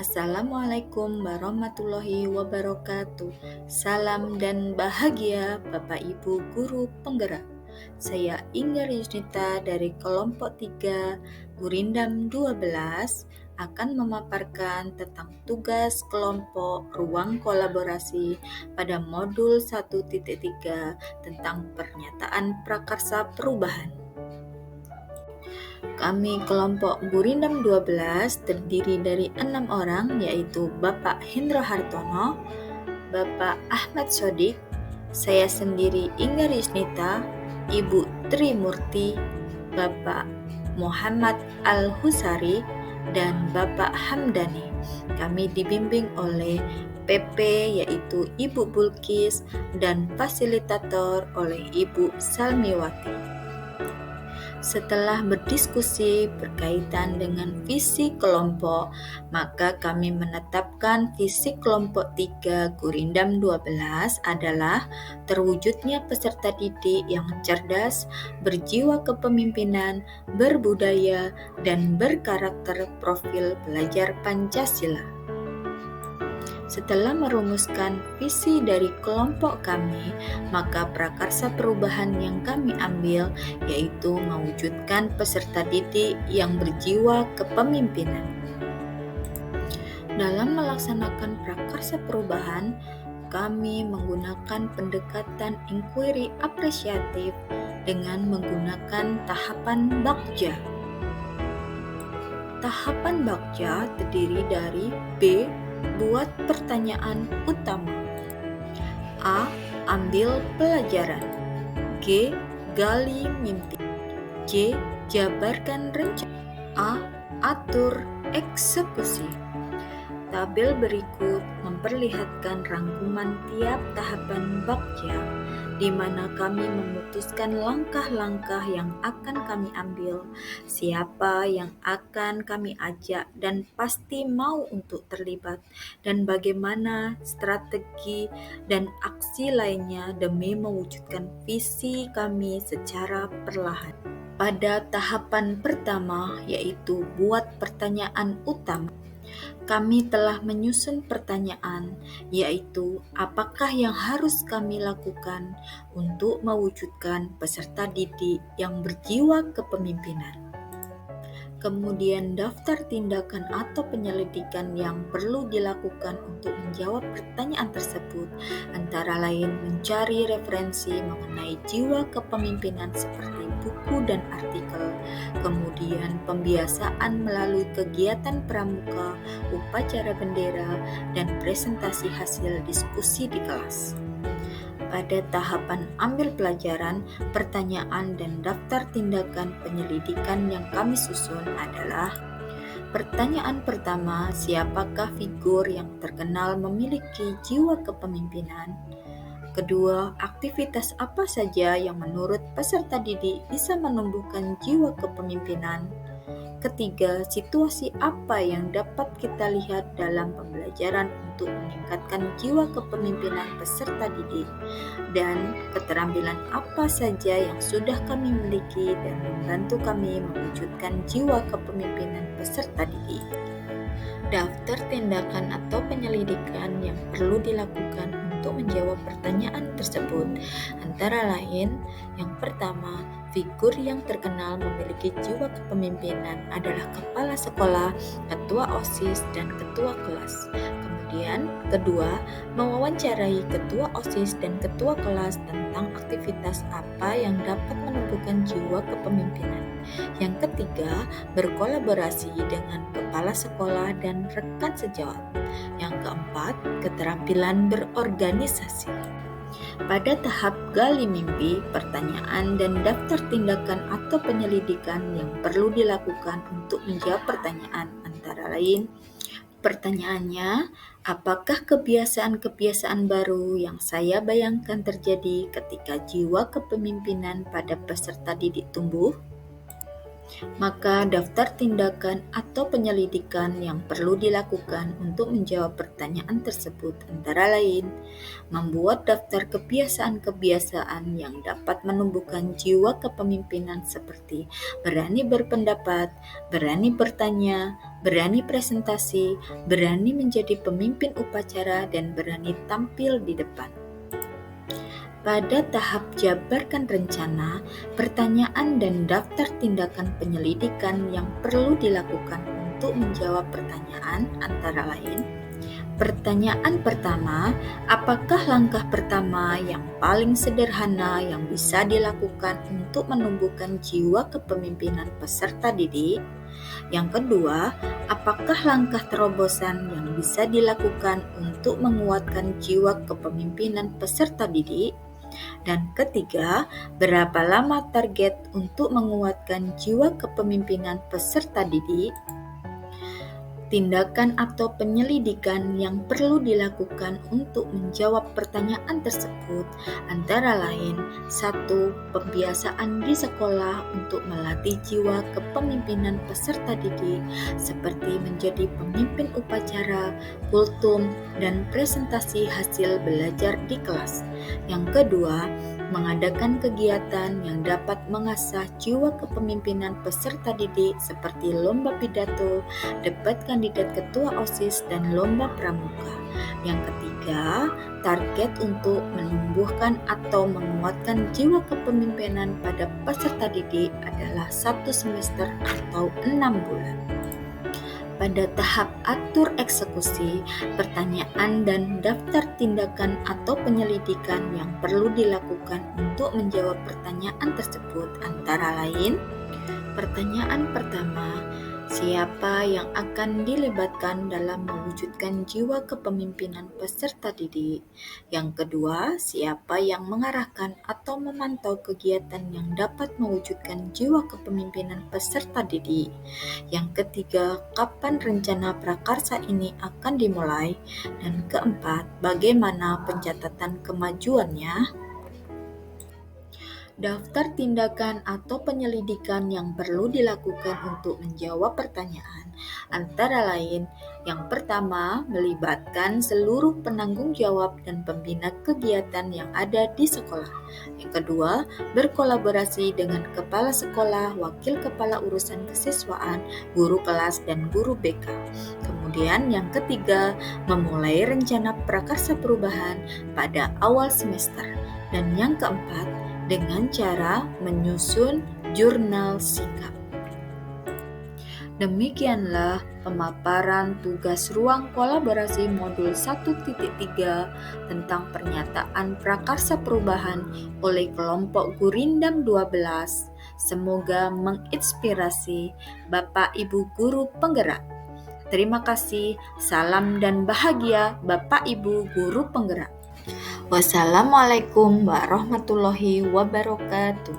Assalamualaikum warahmatullahi wabarakatuh. Salam dan bahagia Bapak Ibu Guru Penggerak. Saya Inggar Yusnita dari kelompok 3 Gurindam 12 akan memaparkan tentang tugas kelompok ruang kolaborasi pada modul 1.3 tentang pernyataan prakarsa perubahan. Kami kelompok Gurindam 12 terdiri dari 6 orang, yaitu Bapak Hendro Hartono, Bapak Ahmad Sodik, saya sendiri Inggar Yusnita, Ibu Tri Murti, Bapak Muhammad Al-Husari, dan Bapak Hamdani. Kami dibimbing oleh PP yaitu Ibu Bulkis dan fasilitator oleh Ibu Salmiwati. Setelah berdiskusi berkaitan dengan visi kelompok, maka kami menetapkan visi kelompok 3 Gurindam 12 adalah terwujudnya peserta didik yang cerdas, berjiwa kepemimpinan, berbudaya, dan berkarakter profil belajar Pancasila. Setelah merumuskan visi dari kelompok kami, maka prakarsa perubahan yang kami ambil yaitu mewujudkan peserta didik yang berjiwa kepemimpinan. Dalam melaksanakan prakarsa perubahan, kami menggunakan pendekatan inquiry apresiatif dengan menggunakan tahapan Bagja. Tahapan Bagja terdiri dari B. Buat pertanyaan utama. A. Ambil pelajaran. G. Gali mimpi. C. Jabarkan rencana. A. Atur eksekusi. Tabel berikut memperlihatkan rangkuman tiap tahapan Bagja, di mana kami memutuskan langkah-langkah yang akan kami ambil, siapa yang akan kami ajak dan pasti mau untuk terlibat, dan bagaimana strategi dan aksi lainnya demi mewujudkan visi kami secara perlahan. Pada tahapan pertama, yaitu buat pertanyaan utama, kami telah menyusun pertanyaan, yaitu apakah yang harus kami lakukan untuk mewujudkan peserta didik yang berjiwa kepemimpinan. Kemudian daftar tindakan atau penyelidikan yang perlu dilakukan untuk menjawab pertanyaan tersebut, antara lain mencari referensi mengenai jiwa kepemimpinan seperti buku dan artikel, kemudian pembiasaan melalui kegiatan pramuka, upacara bendera, dan presentasi hasil diskusi di kelas. Pada tahapan ambil pelajaran, pertanyaan dan daftar tindakan penyelidikan yang kami susun adalah: pertanyaan pertama, siapakah figur yang terkenal memiliki jiwa kepemimpinan? Kedua, aktivitas apa saja yang menurut peserta didik bisa menumbuhkan jiwa kepemimpinan? Ketiga, situasi apa yang dapat kita lihat dalam pembelajaran untuk meningkatkan jiwa kepemimpinan peserta didik? Dan keterampilan apa saja yang sudah kami miliki dan membantu kami mewujudkan jiwa kepemimpinan peserta didik? Daftar tindakan atau penyelidikan yang perlu dilakukan untuk menjawab pertanyaan tersebut antara lain: yang pertama, figur yang terkenal memiliki jiwa kepemimpinan adalah kepala sekolah, ketua OSIS, dan ketua kelas. Kemudian, kedua, mewawancarai ketua OSIS dan ketua kelas tentang aktivitas apa yang dapat menumbuhkan jiwa kepemimpinan. Yang ketiga, berkolaborasi dengan kepala sekolah dan rekan sejawat. Yang keempat, keterampilan berorganisasi. Pada tahap gali mimpi, pertanyaan dan daftar tindakan atau penyelidikan yang perlu dilakukan untuk menjawab pertanyaan antara lain: pertanyaannya, apakah kebiasaan-kebiasaan baru yang saya bayangkan terjadi ketika jiwa kepemimpinan pada peserta didik tumbuh? Maka daftar tindakan atau penyelidikan yang perlu dilakukan untuk menjawab pertanyaan tersebut antara lain membuat daftar kebiasaan-kebiasaan yang dapat menumbuhkan jiwa kepemimpinan seperti berani berpendapat, berani bertanya, berani presentasi, berani menjadi pemimpin upacara, dan berani tampil di depan. Pada tahap jabarkan rencana, pertanyaan dan daftar tindakan penyelidikan yang perlu dilakukan untuk menjawab pertanyaan antara lain. Pertanyaan pertama, apakah langkah pertama yang paling sederhana yang bisa dilakukan untuk menumbuhkan jiwa kepemimpinan peserta didik? Yang kedua, apakah langkah terobosan yang bisa dilakukan untuk menguatkan jiwa kepemimpinan peserta didik? Dan ketiga, berapa lama target untuk menguatkan jiwa kepemimpinan peserta didik? Tindakan atau penyelidikan yang perlu dilakukan untuk menjawab pertanyaan tersebut antara lain 1. Pembiasaan di sekolah untuk melatih jiwa kepemimpinan peserta didik seperti menjadi pemimpin upacara, kultum, dan presentasi hasil belajar di kelas. Yang kedua, mengadakan kegiatan yang dapat mengasah jiwa kepemimpinan peserta didik seperti lomba pidato, debat kandidat ketua OSIS, dan lomba pramuka. Yang ketiga, target untuk menumbuhkan atau menguatkan jiwa kepemimpinan pada peserta didik adalah 1 semester atau 6 bulan. Pada tahap atur eksekusi, pertanyaan dan daftar tindakan atau penyelidikan yang perlu dilakukan untuk menjawab pertanyaan tersebut antara lain. Pertanyaan pertama, siapa yang akan dilibatkan dalam mewujudkan jiwa kepemimpinan peserta didik? Yang kedua, siapa yang mengarahkan atau memantau kegiatan yang dapat mewujudkan jiwa kepemimpinan peserta didik? Yang ketiga, kapan rencana prakarsa ini akan dimulai? Dan keempat, bagaimana pencatatan kemajuannya? Daftar tindakan atau penyelidikan yang perlu dilakukan untuk menjawab pertanyaan antara lain, yang pertama, melibatkan seluruh penanggung jawab dan pembina kegiatan yang ada di sekolah. Yang kedua, berkolaborasi dengan kepala sekolah, wakil kepala urusan kesiswaan, guru kelas, dan guru BK. Kemudian yang ketiga, memulai rencana prakarsa perubahan pada awal semester. Dan yang keempat, dengan cara menyusun jurnal sikap. Demikianlah pemaparan tugas ruang kolaborasi modul 1.3 tentang pernyataan prakarsa perubahan oleh kelompok Gurindam 12. Semoga menginspirasi Bapak Ibu Guru Penggerak. Terima kasih, salam dan bahagia Bapak Ibu Guru Penggerak. Wassalamualaikum warahmatullahi wabarakatuh.